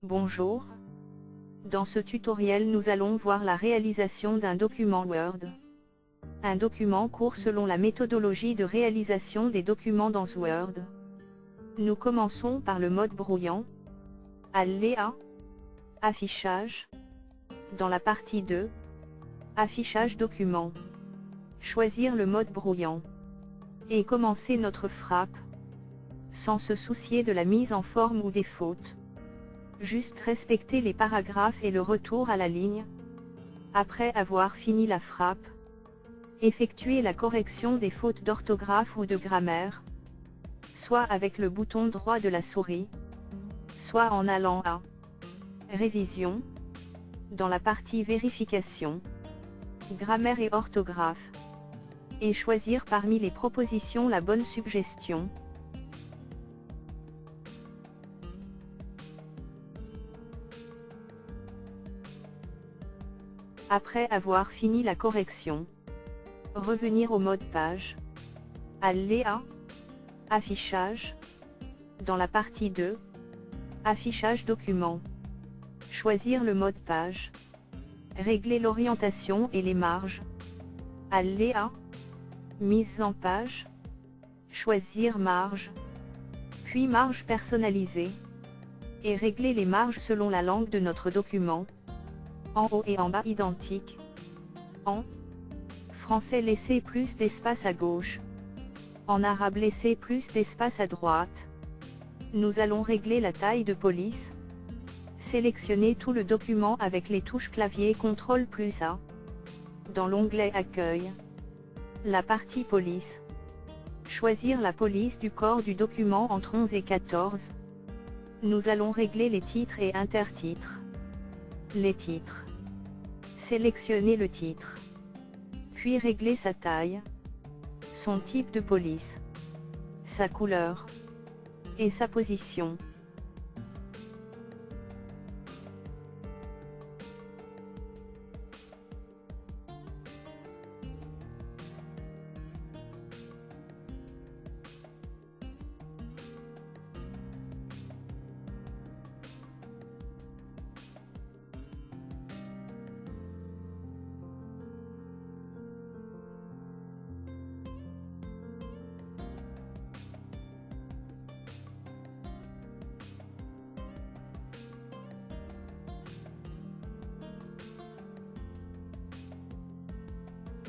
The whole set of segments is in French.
Bonjour. Dans ce tutoriel nous allons voir la réalisation d'un document Word. Un document court selon la méthodologie de réalisation des documents dans Word. Nous commençons par le mode brouillant. Allez à Affichage. Dans la partie 2, Affichage document. Choisir le mode brouillant. Et commencer notre frappe. Sans se soucier de la mise en forme ou des fautes. Juste respecter les paragraphes et le retour à la ligne. Après avoir fini la frappe, effectuer la correction des fautes d'orthographe ou de grammaire, soit avec le bouton droit de la souris, soit en allant à Révision, dans la partie Vérification, Grammaire et orthographe, et choisir parmi les propositions la bonne suggestion. Après avoir fini la correction, revenir au mode page. Aller à Affichage. Dans la partie 2, Affichage document. Choisir le mode page. Régler l'orientation et les marges. Aller à Mise en page. Choisir marge. Puis marge personnalisée. Et régler les marges selon la langue de notre document. En haut et en bas identiques. En français, laissez plus d'espace à gauche. En arabe, laissez plus d'espace à droite. Nous allons régler la taille de police. Sélectionnez tout le document avec les touches clavier CTRL+A. Dans l'onglet Accueil, la partie Police. Choisir la police du corps du document entre 11 et 14. Nous allons régler les titres et intertitres. Les titres. Sélectionnez le titre. Puis régler sa taille, son type de police, sa couleur et sa position.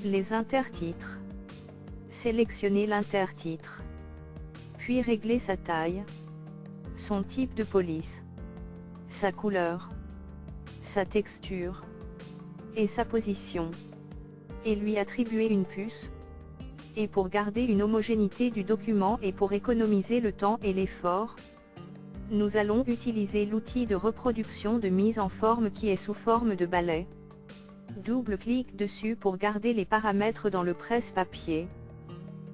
Les intertitres. Sélectionnez l'intertitre. Puis régler sa taille, son type de police, sa couleur, sa texture et sa position. Et lui attribuer une puce. Et pour garder une homogénéité du document et pour économiser le temps et l'effort, nous allons utiliser l'outil de reproduction de mise en forme qui est sous forme de balai. Double-clic dessus pour garder les paramètres dans le presse-papier.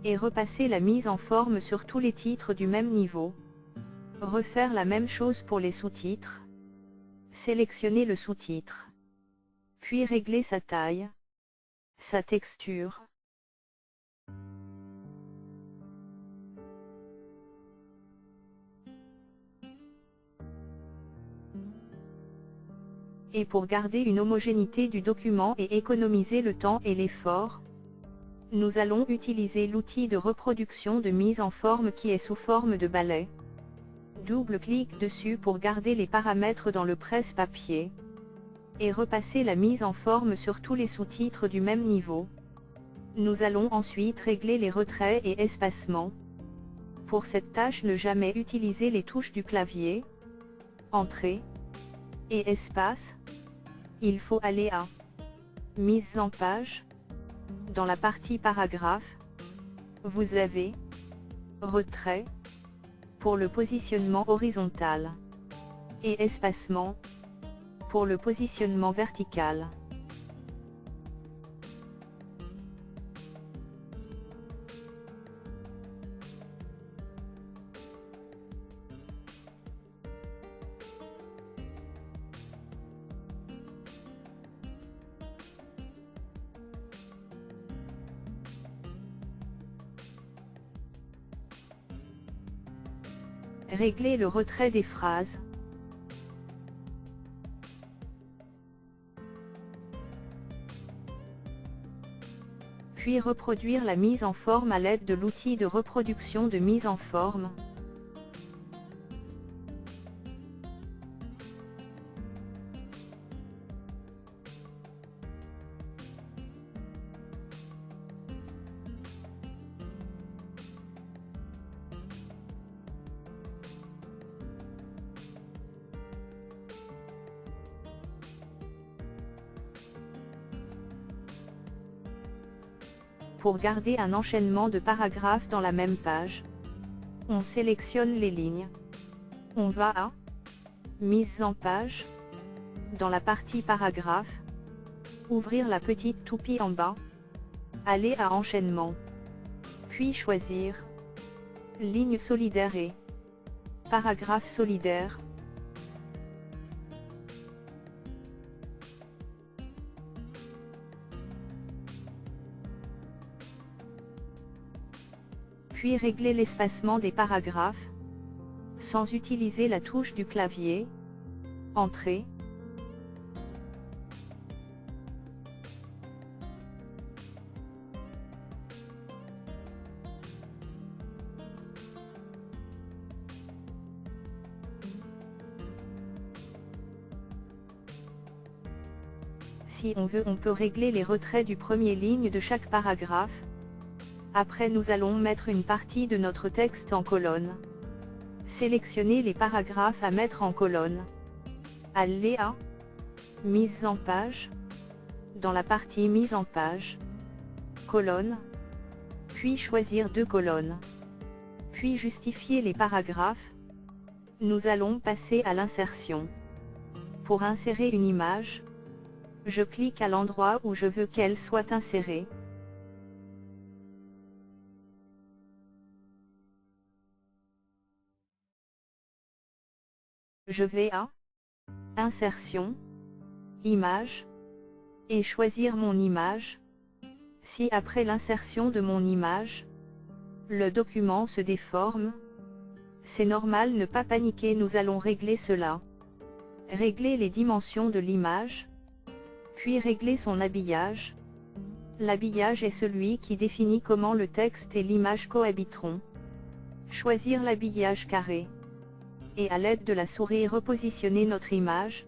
Et repasser la mise en forme sur tous les titres du même niveau. Refaire la même chose pour les sous-titres. Sélectionner le sous-titre. Puis régler sa taille, sa texture. Et pour garder une homogénéité du document et économiser le temps et l'effort, nous allons utiliser l'outil de reproduction de mise en forme qui est sous forme de balai. Double-clic dessus pour garder les paramètres dans le presse-papier. Et repasser la mise en forme sur tous les sous-titres du même niveau. Nous allons ensuite régler les retraits et espacements. Pour cette tâche, ne jamais utiliser les touches du clavier, Entrée et Espace. Il faut aller à Mise en page. Dans la partie Paragraphe, vous avez Retrait pour le positionnement horizontal et Espacement pour le positionnement vertical. Régler le retrait des phrases. Puis reproduire la mise en forme à l'aide de l'outil de reproduction de mise en forme. Pour garder un enchaînement de paragraphes dans la même page, on sélectionne les lignes. On va à Mise en page. Dans la partie paragraphe, ouvrir la petite toupie en bas, aller à Enchaînement, puis choisir Ligne solidaire et Paragraphe solidaire. Puis régler l'espacement des paragraphes, sans utiliser la touche du clavier. Entrée. Si on veut, on peut régler les retraits du premier ligne de chaque paragraphe. Après, nous allons mettre une partie de notre texte en colonne. Sélectionnez les paragraphes à mettre en colonne. Allez à Mise en page. Dans la partie Mise en page, colonne, puis choisir 2 colonnes. Puis justifier les paragraphes. Nous allons passer à l'insertion. Pour insérer une image, je clique à l'endroit où je veux qu'elle soit insérée. Je vais à Insertion, Image, et choisir mon image. Si après l'insertion de mon image, le document se déforme, c'est normal, ne pas paniquer, nous allons régler cela. Régler les dimensions de l'image, puis régler son habillage. L'habillage est celui qui définit comment le texte et l'image cohabiteront. Choisir l'habillage carré. Et à l'aide de la souris repositionner notre image.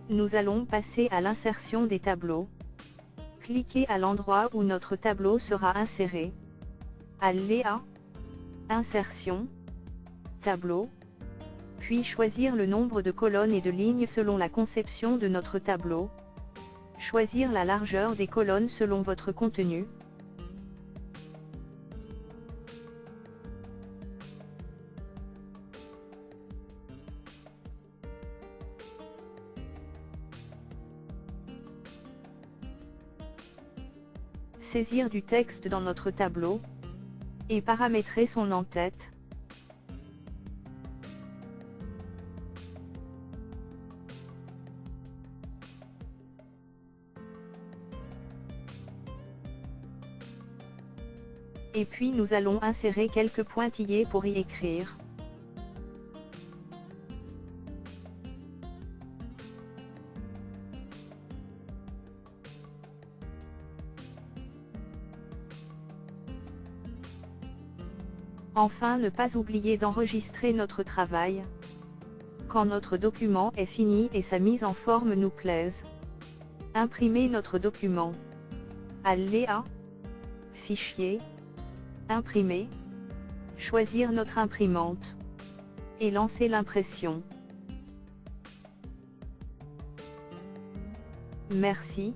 Nous allons passer à l'insertion des tableaux. Cliquez à l'endroit où notre tableau sera inséré. Allez à Insertion, Tableau, puis choisir le nombre de colonnes et de lignes selon la conception de notre tableau. Choisir la largeur des colonnes selon votre contenu. Saisir du texte dans notre tableau et paramétrer son en-tête. Et puis nous allons insérer quelques pointillés pour y écrire. Enfin, ne pas oublier d'enregistrer notre travail. Quand notre document est fini et sa mise en forme nous plaise. Imprimer notre document. Allez à Fichier, Imprimer, choisir notre imprimante et lancer l'impression. Merci.